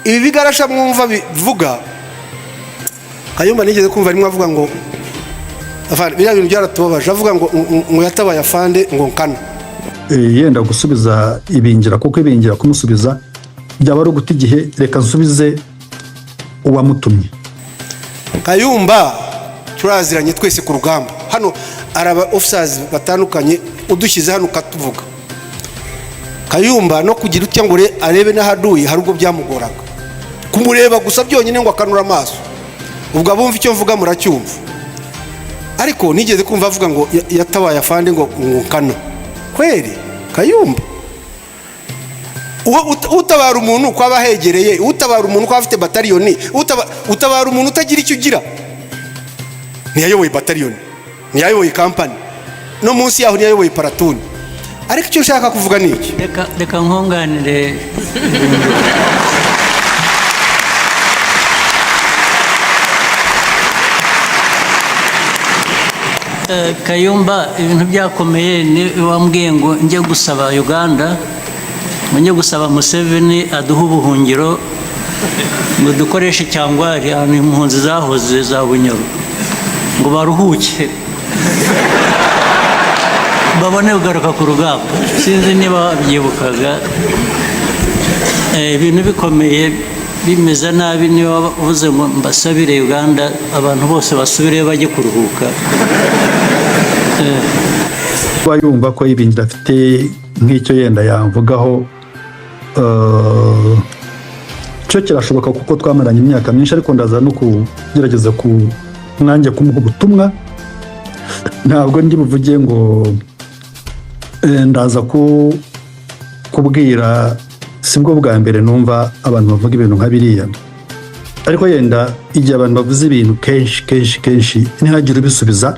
ibi bigarasha mwumva bivuga Kayumba nigeze kumva rimwe avuga ngo biriya bintu byaratubabaje avuga ngo yatabaye afande ngo nkana yenda gusubiza ibingira kuko ibingira kumusubiza byaba ari uguta igihe reka nsubize uwamutumye. Kayumba turaziranye twese ku rugamba hano araba officers batandukanye udushyize hano katuvuga Kayumba no kugira utya ngo arebe n'ahaduye hari ubwo byamugoraga kumureba gusa byonyine ngo akanura amaso ubwo abumva icyo mvuga muracyumva ariko nigeze kumva avuga ngo yatabaye afande ngo nkana kweri Kayumba utabara umuntu kwa bahegereye utabara umuntu kwa afite bataliyoni utabara umuntu utagira icyo ugira niyayoboye bataliyoni niyayoboye company no munsi yaho niyayoboye paratuni ariko icyo ushaka kuvuga ni iki reka nkonganire Kayumba ibintu byakomeye ni wambwiye ngo njye gusaba Uganda njye gusaba Museveni aduha ubuhungiro ngo dukoreshe cyangwari ahantu impunzi zahoze za Bunyoro ngo baruhuke babone kugaruka ku rugamba sinzi niba babyibukaga ibintu bikomeye bimeze nabi niba uvuze ngo mbasabire Uganda abantu bose basubire bajye kuruhuka yumva ko ibintu afite nk'icyo yenda yamvugaho cyo kirashoboka kuko twamaranye imyaka myinshi ariko ndaza no kugerageza ku nanjye kumuha ubutumwa ntabwo ndi buvuge ngo ndaza kubwira sibwo bwa mbere numva abantu bavuga ibintu nka biriya ariko yenda igihe abantu bavuze ibintu kenshi ntihagire ubisubiza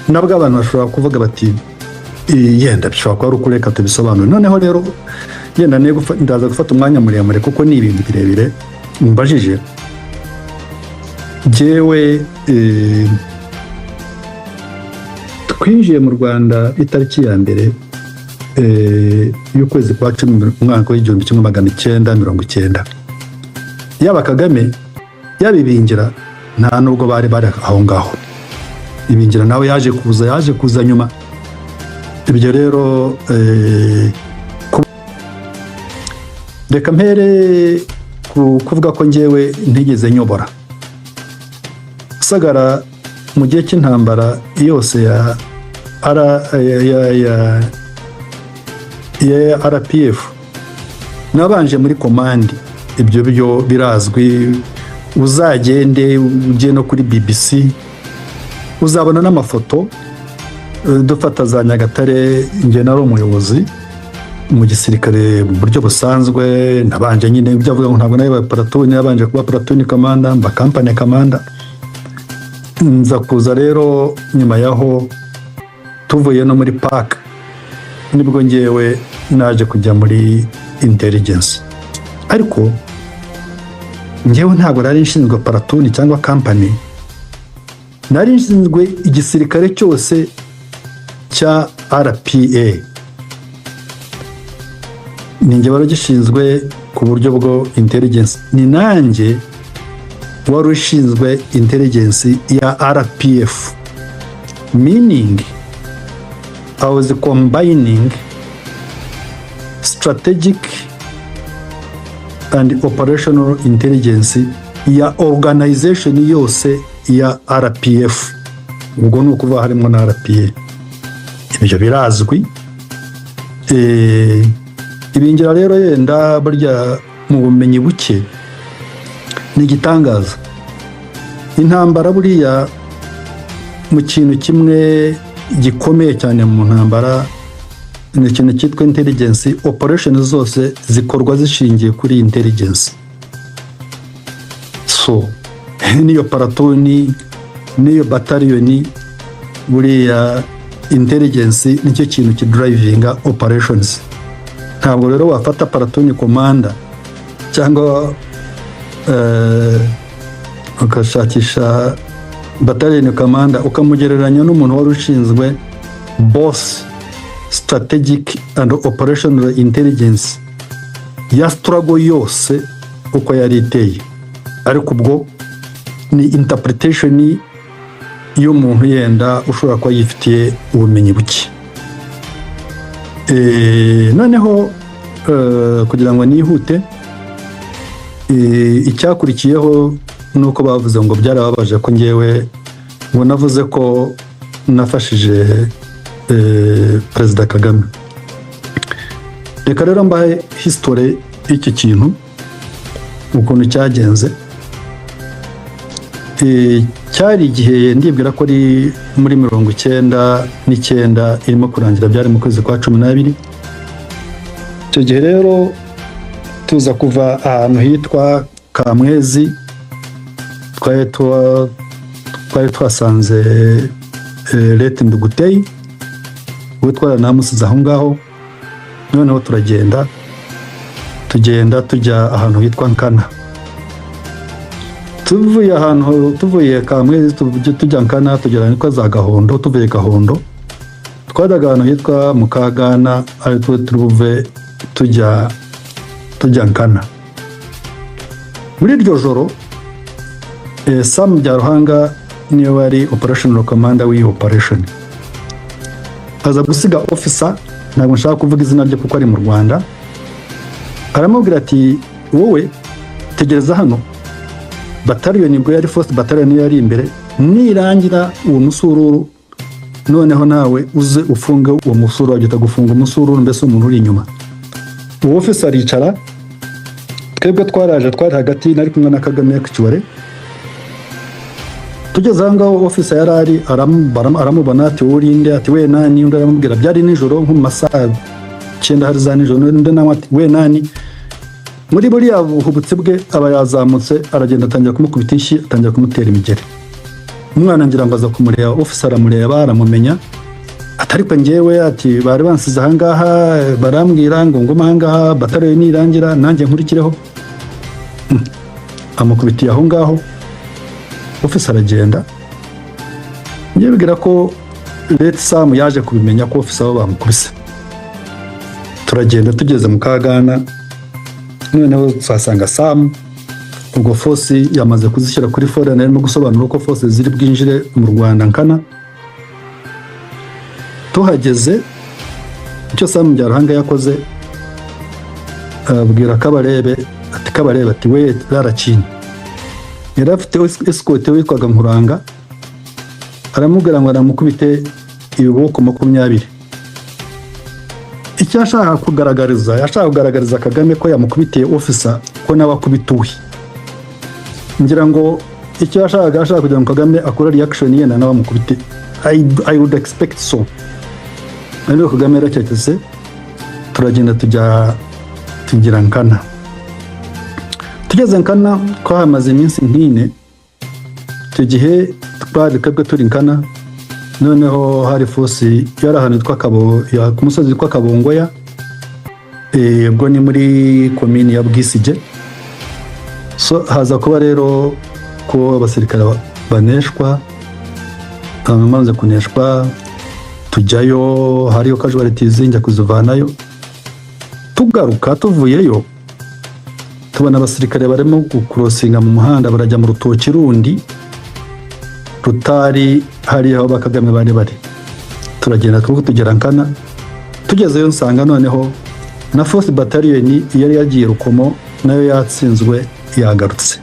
nabwo abantu bashobora kuvuga bati yenda bishobora kuba ari ukureka tubisobanure noneho rero yenda ndaza gufata umwanya muremure kuko ni ibintu birebire mbajije jewe twinjiye mu Rwanda itariki ya mbere y'ukwezi kwa 10 umwaka w'1990 yaba Kagame yabibingira nta nubwo bari aho ngaho ibingira nawe yaje kuza nyuma ibyo rero reka mpere kuvuga ko njyewe ntigeze nyobora Sagara mu gihe cy'intambara yose ya RPF nabanje muri komandi ibyo byo birazwi uzagende ujye no kuri BBC uzabona n'amafoto dufata za Nyagatare nge nari umuyobozi mu gisirikare mu buryo busanzwe nabanje nyine ibyo avuga ngo ntabwo nayo paratuni nabanje kuba paratuni commander mba company commander nza kuza rero nyuma yaho tuvuye no muri park nibwo ngewe naje kujya muri intelligence ariko ngewe ntabwo nari nshinzwe paratuni cyangwa company nari nshinzwe igisirikare cyose cya RPA ninjye waragishinzwe ku buryo bwo intelligence ni nanjye wari ushinzwe intelligence ya RPF meaning I was combining strategic and operational intelligence ya organization yose ya RPF ubwo ni ukuvuga harimo na RPA ibyo birazwi ibingira rero yenda burya mu bumenyi buke ni igitangaza intambara buriya mu kintu kimwe gikomeye cyane mu ntambara ni ikintu cyitwa intelligence operation zose zikorwa zishingiye kuri intelligence so niyo paratoni niyo bataliyoni buriya intelligence nicyo kintu kidrivinga operations ntabwo rero wafata paratoni commander cyangwa ukashakisha battalion commander ukamugereranya n'umuntu wari ushinzwe boss strategic and operational intelligence ya struggle yose uko yari iteye, ariko ubwo ni interpretation y'umuntu yenda ushobora kuba yifitiye ubumenyi buke. Noneho kugira ngo nihute, icyakurikiyeho nuko bavuze ngo byarababaje ko ngewe ngo navuze ko nafashije Perezida Kagame. Reka rero mbahe history y'iki kintu ukuntu cyagenze. Cyari igihe ndibwira ko ari muri 99 irimo kurangira, byari mu kwezi kwa 12. Icyo gihe rero tuza kuva ahantu hitwa Kamwezi, twari twasanze Leta Nduguteye, uwo twaranamusize aho ngaho. Noneho tugenda tujya ahantu hitwa Nkana. tuvuye Kamwezi tujya Nkana, tugera niko za Gahondo. Tuvuye Gahondo twajyaga ahantu hitwa Mukagana, ari turuve tujya Nkana. Muri iryo joro Sam Byaruhanga niwe wari operational commander w'iyi operation, aza gusiga officer, ntabwo nshaka kuvuga izina rye kuko ari mu Rwanda. Aramubwira ati wowe tegereza hano, battalion nibwo yari first battalion yari imbere, nirangira uwo musururu noneho nawe uze ufunge uwo musururu, agita gufunga umusururu mbese umuntu uri inyuma. Uwo officer aricara, twebwe twari hagati, nari kumwe na Kagame Kichware. Tugeze aho ngaho officer yarari aramubona ati urinde, ati we nani? Undi aramubwira, byari nijoro nko mu masaha 9 hari za nijoro. Undi nawe ati we nani? Muri buriya buhubutse bwe aba yazamutse, aragenda atangira kumukubita inshyi, atangira kumutera imigeri. Umwana ngira ngo aza kumureba, officer aramureba, aramumenya, atari ko ngewe ati bari bansize aha ngaha, barambwira ngo ngoma aha ngaha battalion nirangira nanjye nkurikireho. Amukubitiye aho ngaho, officer aragenda. Ngiye bigira ko Leta Sam yaje kubimenya ko officer abo bamukubise. Turagenda tugeze mu Kagana, noneho twasanga Sam ubwo force yamaze kuzishyira kuri fora, narimo gusobanura uko force ziri bwinjire mu Rwanda Nkana. Tuhageze icyo Sam Byaruhanga yakoze, abwira Kabarebe ati we rarakinye. Yari afite escort witwaga Nkuranga, aramubwira ngo aramukubite ibiboko 20. Icyo yashaka kugaragariza Kagame ko yamukubitiye officer ko nawe akubituwe. Ngira ngo icyo yashaka kugira ngo Kagame akora reaction ye nawe amukubite. I would expect so. Ariko Kagame yaracecetse, turagenda tugira Nkana. Tugeze Nkana ko hamaze iminsi nk'ine. Icyo gihe twari turi Nkana, noneho hari force yari ahantu yitwa ku musozi witwa Kabongoya, ubwo ni muri komini ya Bwisige. So haza kuba rero ko abasirikare baneshwa, bamaze kuneshwa, tujyayo, hariyo casualties njya kuzivanayo. Tugaruka tuvuyeyo, tubona abasirikare barimo gucrossinga mu muhanda, barajya mu rutoki rundi rutari hari aho Bakagame bari. Turagenda tugera Nkana. Tugezeyo nsanga noneho na force battalion yari yagiye Rukomo nayo yatsinzwe, yagarutse.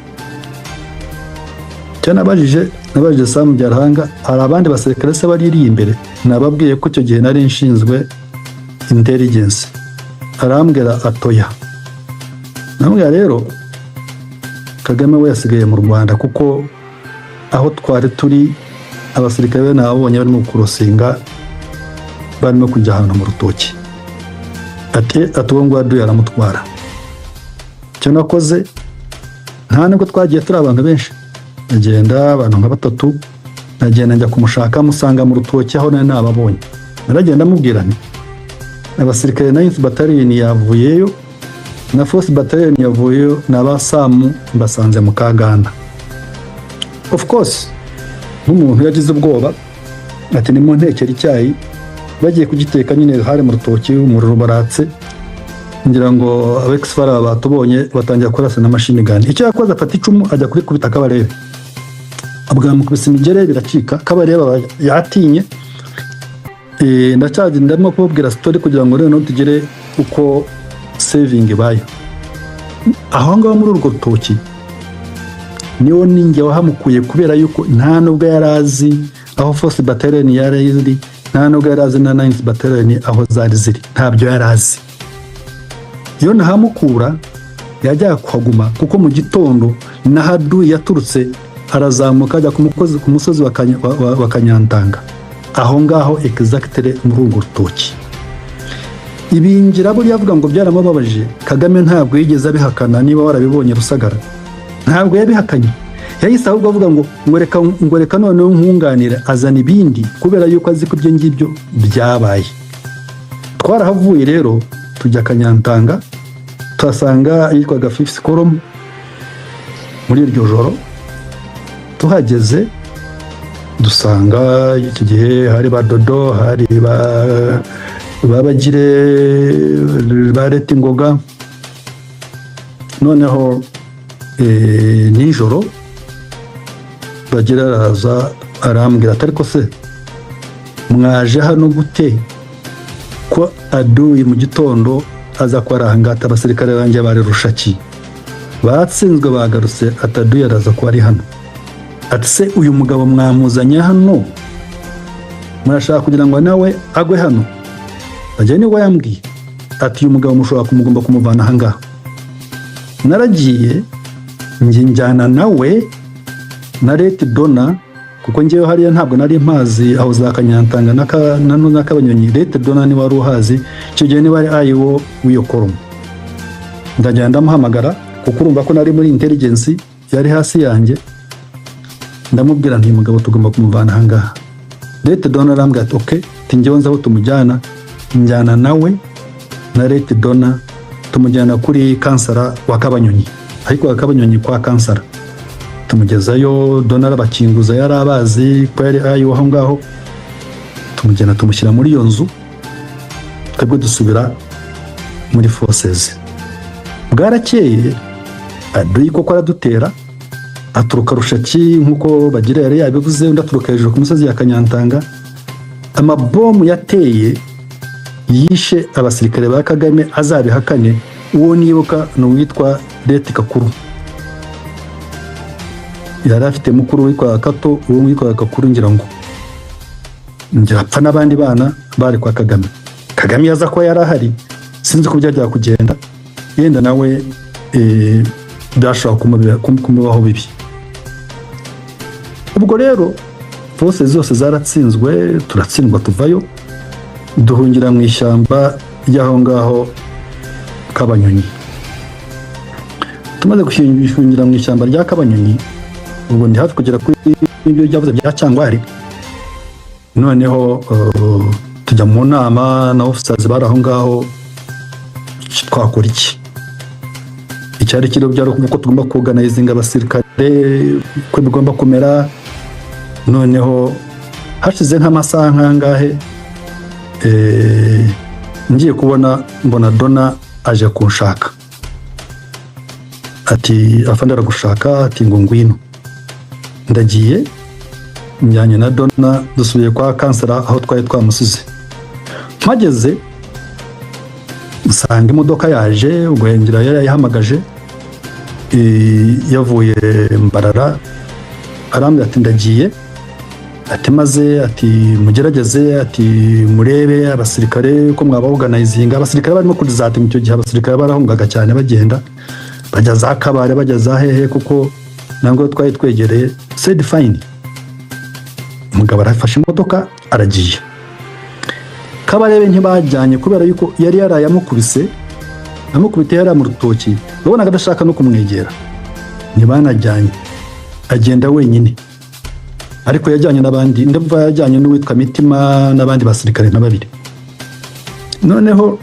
Nabajije Sam Byaruhanga, hari abandi basirikare se bari imbere? Nababwiye ko icyo gihe nari nshinzwe intelligence. Arambwira atoya. Namwe rero Kagame we yasigaye mu Rwanda, kuko aho twari turi abasirikare be nabonye barimo kurosinga, barimo kujya ahantu mu rutoki. Ati uwo ngo aduye aramutwara. Icyo nakoze, nta nubwo twagiye turi abantu benshi, nagenda abantu nka 3, nagenda njya kumushaka, musanga mu rutoki aho nari nababonye. Naragenda mubwira nti abasirikare na 9th battalion yavuyeyo na 4th battalion yavuyeyo, n'aba Sam mbasanze mu Kagana. Of course nk'umuntu yagize ubwoba, ati ni mu ntekera icyayi, bagiye kugiteka nyine hari mu rutoki, umuriro baratse. ngira ngo abexfara batubonye batangira kurasa na machine gun. Icyo yakoze afata icumu ajya kurikubita Kabarebe, abwamukubise imigere biracika. Kabarebe yatinye. Ndacyaje ndimo kubabwira story kugira ngo rero tugere uko saving bayo. Aho ngaho muri urwo rutoki niwo ninjye wahamukuye, kubera yuko nta nubwo yarazi aho Force Battalion yari iri, nta nubwo yarazi na 9th Battalion aho zari ziri, ntabyo yarazi. Iyo nahamukura yajya kuhaguma, kuko mu gitondo Nahadu yaturutse arazamuka ajya ku musozi wa Kanyantanga, aho ngaho exactly muri urwo rutoki. Ibingira buriya avuga ngo byaramubabaje. Kagame ntabwo yigeze abihakana, niba warabibonye Rusagara ntabwo yabihakanye. Yahise ahubwo avuga ngo reka noneho nkunganira, azana ibindi, kubera yuko azi ko ibyo ngibyo byabaye. Twarahavuye rero tujya Kanyantanga, tuhasanga yitwaga 5th column. Muri iryo joro tuhageze dusanga iki gihe hari ba Dodo, hari babagire ba Leta Ngoga. Noneho nijoro bagira araza arambwira ati ariko se mwaje hano gute ko aduyi mu gitondo aza kwarahangata abasirikare banjye bari Rushaki batsinzwe bagarutse, ataduye araza ko ari hano. Ati se uyu mugabo mwamuzanye hano murashaka kugira ngo nawe agwe hano? Ajya niwe yambwiye ati uyu mugabo mushobora kumugomba kumuvana aha ngaha. Naragiye njyana nawe na Leta Dona, kuko njyewe hariya ntabwo nari mpazi aho za Kanyantanga na Kabanyonyi. Leta Dona ni wari uhazi, icyo gihe ni wari ayiwo w'iyo koromo. Ndagenda ndamuhamagara, kuko urumva ko nari muri intelligence yari hasi yanjye. Ndamubwira nti mugabo tugomba kumuvana aha ngaha. Leta Dona arambwira ati okay, njyewe nzaho tumujyana. Njyana nawe na Leta Dona tumujyana kuri kansara wa Kabanyonyi, ariko wa Kabanyonyi kwa kansara. Tumugezayo, Dona arabakinguza, yari abazi ko yari ayiwo aho ngaho. Tumujyana tumushyira muri iyo nzu, twebwe dusubira muri forces. Bwarakeye aduyi koko aradutera, aturuka Rushaki nkuko bagira yari yabivuze, undi aturuka hejuru ku musozi ya Kanyantanga. Amabomu yateye yishe abasirikare ba Kagame, azabihakane. Uwo nibuka ni uwitwa Leta Kakuru, yari afite mukuru witwa Kato, uwo witwa Kakuru ngira ngo apfa n'abandi bana bari kwa Kagame. Kagame yaza ko yari ahari, sinzi ko byajya kugenda, yenda nawe byashobora kumubaho bibi. Ubwo rero force zose zaratsinzwe, turatsindwa tuvayo, duhungira mu ishyamba ry'aho ngaho Kabanyonyi. Tumaze gushyingira mu ishyamba rya Kabanyonyi, ubwo ndi hafi kugera kuri ibyo byavuze bya Cyangwari. Noneho tujya mu nama na officers bari aho ngaho, twakora iki? Icyari kiro byaro kuko tugomba kuorganizinga abasirikare ko bigomba kumera. Noneho hashize nk'amasaha nkangahe ngiye kubona mbona Dona aje kunshaka, ati afande aragushaka, ati ngo ngwino. Ndagiye njyanye na Dona, dusubiye kwa kansara aho twari twamusize. Mpageze nsanga imodoka yaje, ubwo ngira yari yahamagaje, yavuye Mbarara. Arambwira ati ndagiye, ati maze ati mugerageze, ati murebe abasirikare ko mwabaorganizinga. Abasirikare barimo kudizata mu cyo gihe, abasirikare barahungaga cyane bagenda bajya za Kabare, bajya za hehe, kuko nango twari twegereye. Said fine, umugabo arafashe imodoka aragiye. Kabarebe ntibajyanye kubera yuko yari yarayamukubise, amukubite yari mu rutoki, babonaga adashaka no kumwegera, ntibanajyanye, agenda wenyine. Ariko yajyanye n'abandi, ndumva yajyanye n'uwitwa Mitima n'abandi basirikare na babiri. Noneho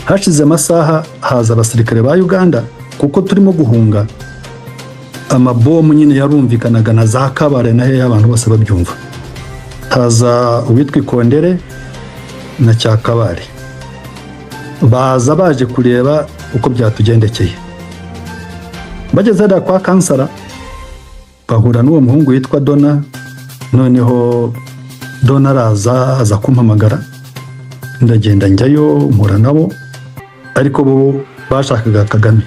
hashize amasaha haza abasirikare ba Uganda, kuko turimo guhunga. Amabomu nyine yarumvikanaga na za Kabare na hehe, abantu bose babyumva. Haza uwitwa Ikondere na Cyakabare. baza baje kureba uko byatugendekeye. Bageze hariya kwa kansara bahura n'uwo muhungu witwa Dona. Noneho Dona aza kumpamagara, ndagenda njyayo mpura nabo, ariko bo bashakaga Kagame,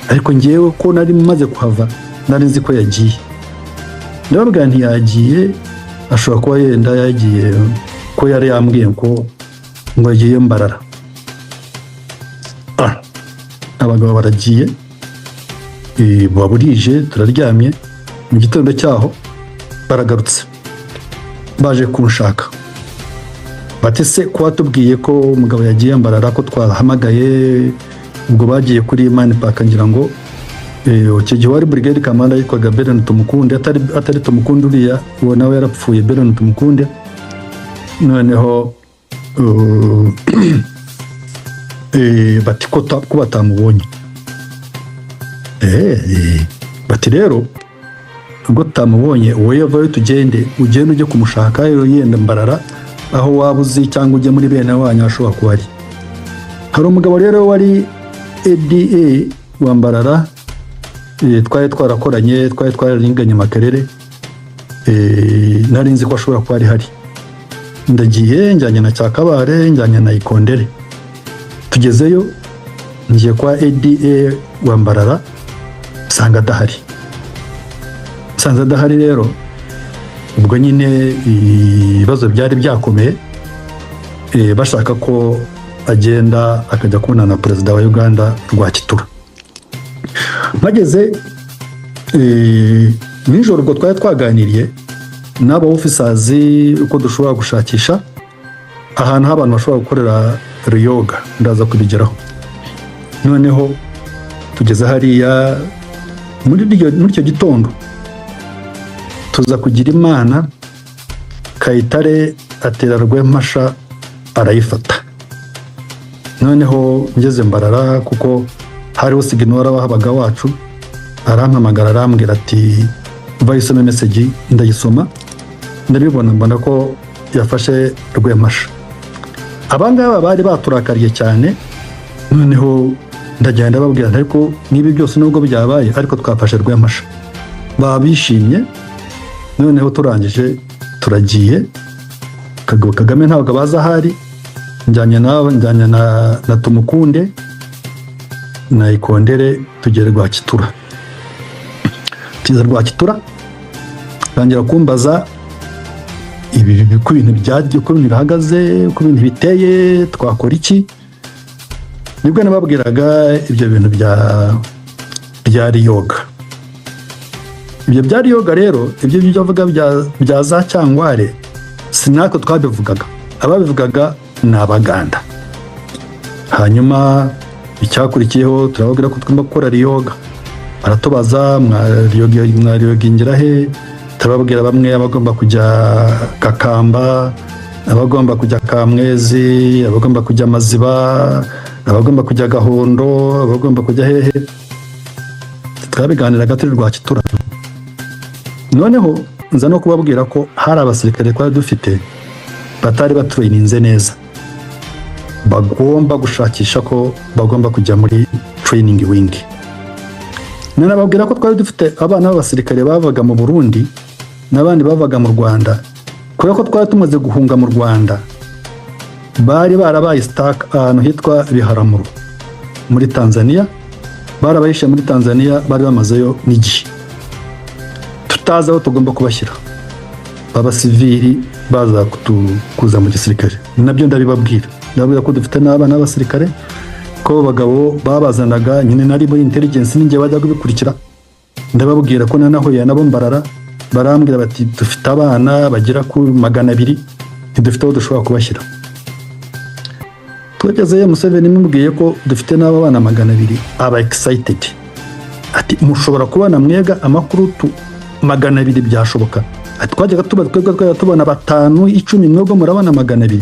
ariko ngewe ko nari maze kuhava nari nzi ko yagiye. Ndababwira ntiyagiye, ashobora kuba yenda yagiye ko yari yambwiye ko ngo yagiye Mbarara. Abagabo baragiye, baburije turaryamye. Mu gitondo cyaho baragarutse baje kunshaka, bati se ko watubwiye ko umugabo yagiye Mbarara ko twahamagaye. Ubwo bagiye kuri Mani Park, ngira ngo icyo gihe wari brigade commander yitwaga Bernard Tumukunde, atari Tumukunde uriya, uwo nawe yarapfuye, Bernard Tumukunde. Noneho bati ko batamubonye. Bati rero ubwo tutamubonye wowe yavayo tugende ujye kumushaka yenda Mbarara aho waba uzi, cyangwa ujye muri bene wanyu ashobora kuba ari. Hari umugabo rero wari ADA wa Mbarara, twari twarakoranye, twari twararinganye Makerere. Nari nzi ko ashobora kuba ari hari. Ndagiye njyanye na Cyakabare, njyanye na Ikondere. Tugezeyo ngiye kwa ADA wa Mbarara, nsanga adahari. Nsanze adahari rero, ubwo nyine ibibazo byari byakomeye, bashaka ko agenda akajya kubona na perezida wa Uganda Rwakitura. Bageze nijoro ubwo twari twaganiriye n'aba officers uko dushobora gushakisha ahantu h'abantu bashobora gukorera yoga, ndaza kubigeraho. Noneho tugeze hariya muri icyo gitondo, tuza kugira Imana, Kayitare atera Rwempasha arayifata. Noneho ngeze Mbarara, kuko hariho signora wahabaga wacu, arampamagara arambwira ati bayisome message. Ndayisoma, ndabibona, mbona ko yafashe Rwempasha. Abangaba bari baturakariye cyane. Noneho ndagenda babwira, ariko nibi byose nubwo byabaye, ariko twafashe Rwempasha. Babishimye. Noneho turangije turagiye. Kagame ntabwo baza ahari, njyanye na Tumukunde na Ikondere, tugere Rwakitura. Tuza Rwakitura, tangira kumbaza uko ibintu bihagaze, uko ibintu biteye, twakora iki. Nibwo nababwiraga ibyo bintu bya yoga. Ibyo bya yoga rero, ibyo bavuga bya za Cyangware, sinako twabivugaga, ababivugaga ni Abaganda. Hanyuma icyakurikiyeho turababwira ko tugomba gukora yoga. Baratubaza, mwariyogingira he? Turababwira bamwe abagomba kujya Kakamba, abagomba kujya Kamwezi, abagomba kujya Maziba, abagomba kujya Gahondo, abagomba kujya hehe. Twabiganiraga turi Rwakitura. Noneho nza no kubabwira ko hari abasirikare twari dufite batari batrayininze neza, bagomba gushakisha ko bagomba kujya muri training wing. Nanababwira ko twari dufite abana b'abasirikare bavaga mu Burundi n'abandi bavaga mu Rwanda, kubera ko twari tumaze guhunga mu Rwanda. Bari barabaye stack ahantu hitwa Biharamuro muri Tanzania, barabayishe muri Tanzania, bari bamazeyo n'igihe. Tutazi aho tugomba kubashyira, baba sivili baza kuza mu gisirikare. Nabyo ndabibabwira ko dufite n'abana b'abasirikare, ko bagabo babazanaga nyine nari muri intelligence, ninjye bajya kubikurikira. Ndababwira ko nanahuye nabo Mbarara, barambwira bati dufite abana bagera ku 200, ntidufite aho dushobora kubashyira. Tugezeyo Museveni mubwiye ko dufite n'aba bana 200, aba excited ati mushobora kubana mwega amakuru 200 byashoboka. Ati twajyaga tubona 5, 10 mwebwe murabana 200,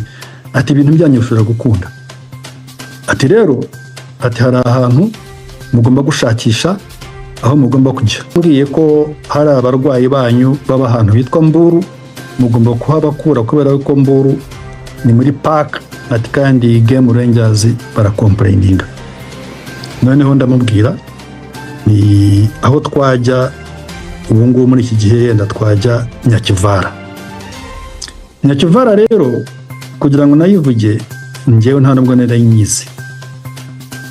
ati ibintu byanyu bishobora gukunda. Ati rero, ati hari ahantu mugomba gushakisha aho mugomba kujya. Mbwiye ko hari abarwayi banyu baba ahantu hitwa Mburu, mugomba kuhabakura kubera ko Mburu ni muri park ati kandi Game Rangers barakomplaininga. Noneho ndamubwira ni aho twajya ubu ngubu muri iki gihe yenda twajya Nyakivara. Nyakivara rero kugira ngo nayivuge njyewe nta nubwo nari nyizi.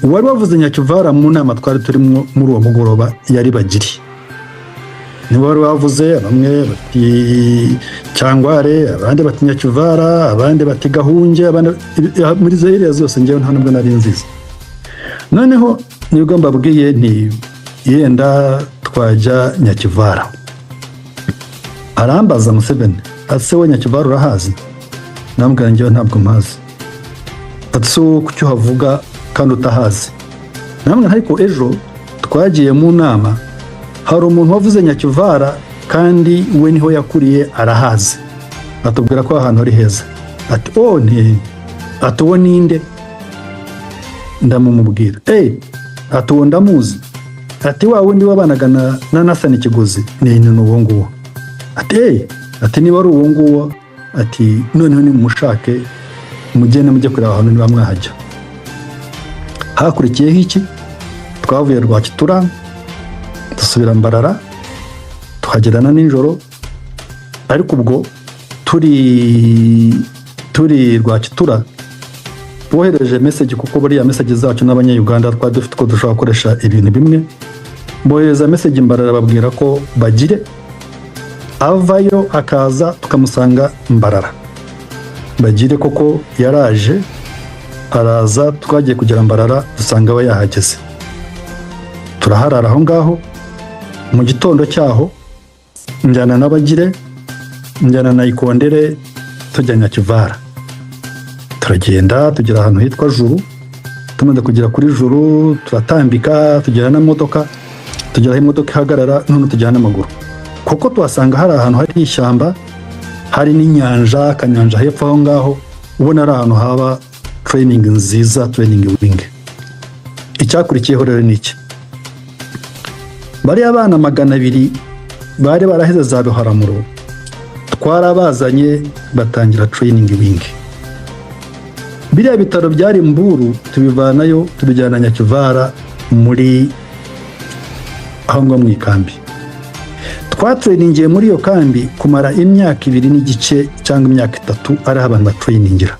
Uwari wavuze Nyakivara mu nama twari turimo muri uwo mugoroba yari Bagiri. Nibo bari bavuze, bamwe bati Cyangware, abandi bati Nyakivara, abandi bati Gahunge, abandi muri izo area zose njyewe nta nubwo nari nzizi. Noneho nibwo mbabwiye nti yenda twajya Nyakivara. Arambaza Museveni ase we Nyakivara urahazi? Nambwira njyewe ntabwo mpazi. Ati so kuki uhavuga kandi utahazi? Nambwira ariko ejo twagiye mu nama hari umuntu wavuze Nyakivara kandi we niho yakuriye arahazi. Atubwira ko ahantu ari heza. Ati ati uwo ninde? Ndamumubwira ati uwo ndamuzi. Ati wa wundi wabanaga na Nathan Kiguzi ni uwo nguwo. Ati niba ari uwo nguwo, ati noneho nimumushake mugende mujye kureba ahantu niba mwahajya. Hakurikiyeho iki? Twavuye Rwakitura dusubira Mbarara tuhagerana nijoro, ariko ubwo turi Rwakitura bohereje message kuko buriya message zacu n'abanyayuganda twari dufite ko dushobora gukoresha ibintu bimwe. Bohereza message Mbarara babwira ko Bagire avayo akaza tukamusanga Mbarara. Bagire koko yaraje araza, twagiye kugera Mbarara dusanga aba yahageze. Turaharara aho ngaho. Mu gitondo cyaho njyana na Bagire, njyana na Ikondere tujya Nyakivara. Turagenda tugera ahantu hitwa Juru. Tumaze kugera kuri Juru turatambika tugera na modoka, tugera aho imodoka ihagarara, none tujyana n'amaguru kuko tuhasanga hari ahantu hari ishyamba, hari n'inyanja, Kanyanja hepfo aho ngaho. Ubona ari ahantu haba training nziza, training wing. Icyakurikiyeho rero ni iki? Bari abana 200 bari baraheze za Ruharamuro, twarabazanye batangira training wing. Biriya bitaro byari Mburu tubivanayo tubijyana Nyakivara muri aho ngo mu ikambi. Twatrainingiye muri iyo kambi kumara imyaka 2 n'igice cyangwa imyaka 3 ari abantu batrainingira.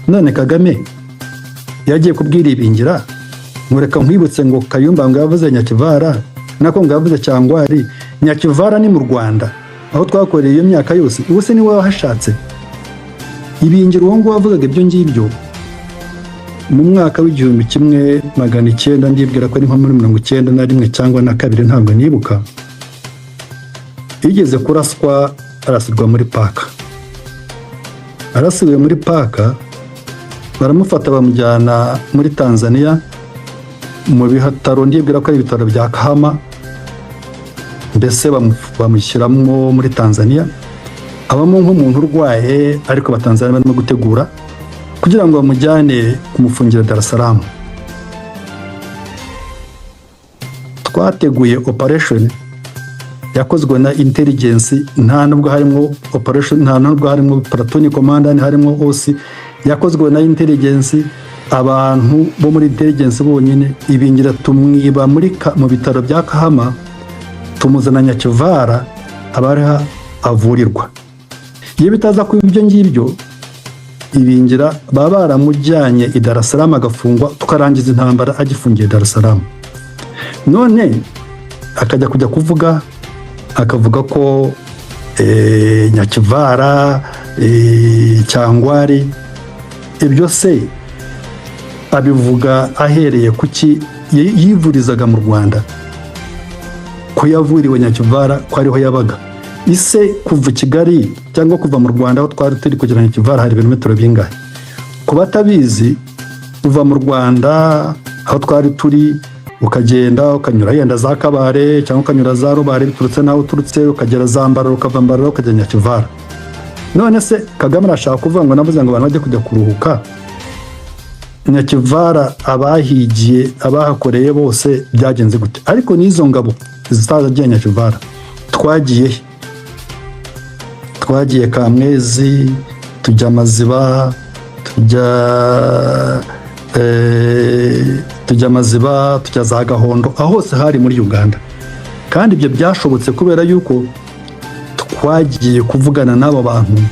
None Kagame yagiye kubwira ibingira, mureka nkwibutse ngo Kayumba ngo yavuze Nyakivara, nako ngo yavuze Cyangwari. Nyakivara ni mu Rwanda aho twakoreye iyo myaka yose. Ubuse ni wowe wahashatse ibingira uwo ngo wavugaga ibyo ngibyo mu mwaka w'1900 ndibwira ko ari nko muri 91 cyangwa na 2 ntabwo nibuka. Igeze kuraswa arasirwa muri paka. Arasiwe muri paka baramufata bamujyana muri Tanzania mu bihataro, ndibwira ko ari ibitaro bya Kahama. Mbese bamushyiramo muri Tanzania abamo nk'umuntu urwaye, ariko Batanzania barimo gutegura kugira ngo bamujyane kumufungira Dar es Salaam. Twateguye operation yakozwe na intelligence, nta nubwo harimo operation, nta nubwo harimo platoon commander, harimo OC, yakozwe na intelligence. Abantu bo muri intelligence bonyine ibingira tumwiba mu bitaro bya Kahama, tumuzana Nyakivara abariha avurirwa. Iyo bitaza ku ibyo ngibyo ibingira baba baramujyanye i Dar es Salaam agafungwa, tukarangiza intambara agifungiye Dar es Salaam. None akajya kujya kuvuga akavuga ko Nyakivara Cyangwari, ibyo se abivuga ahereye kuki yivurizaga mu Rwanda, ko yavuriwe Nyakivara ko ariho yabaga. Ise kuva Kigali cyangwa kuva mu Rwanda aho twari turi kugera Nyakivara hari ibirometero bingahe? Kuba tabizi, uva mu Rwanda aho twari turi ukagenda ukanyura yenda za Kabare cyangwa ukanyura za Rubare biturutse naho uturutse, ukagera za Mbarara, ukava Mbarara ukajya Nyakivara. None se Kagame arashaka kuvuga ngo navuze ngo abantu bajye kujya kuruhuka. Nyakivara abahigiye abahakoreye bose byagenze gute? Ariko n'izo ngabo zitazagiye Nyakivara twagiye Kamwezi, tujya Maziba, tujya Amaziba, tujya za Gahondo, aho hose hari muri Uganda. Kandi ibyo byashobotse kubera yuko twagiye kuvugana n'abo bantu,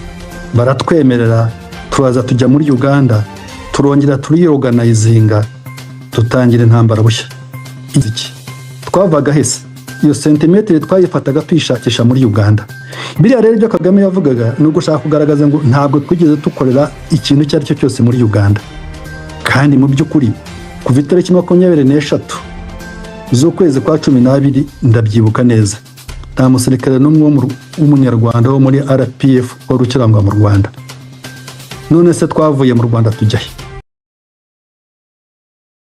baratwemerera, turaza tujya muri Uganda, turongera turiyorganizinga, dutangira intambara bushya. Twavaga hese iyo sentimetero twayifataga tuyishakisha muri Uganda. Biriya rero ibyo Kagame yavugaga ni ugushaka kugaragaza ngo ntabwo twigeze dukorera ikintu icyo ari cyo cyose muri Uganda. Kandi mu by'ukuri kuva itariki 23 z'ukwezi kwa 12 ndabyibuka neza, nta musirikare n'umwe w'umunyarwanda wo muri RPF wari ukirangwa mu Rwanda. None se twavuye mu Rwanda tujya he?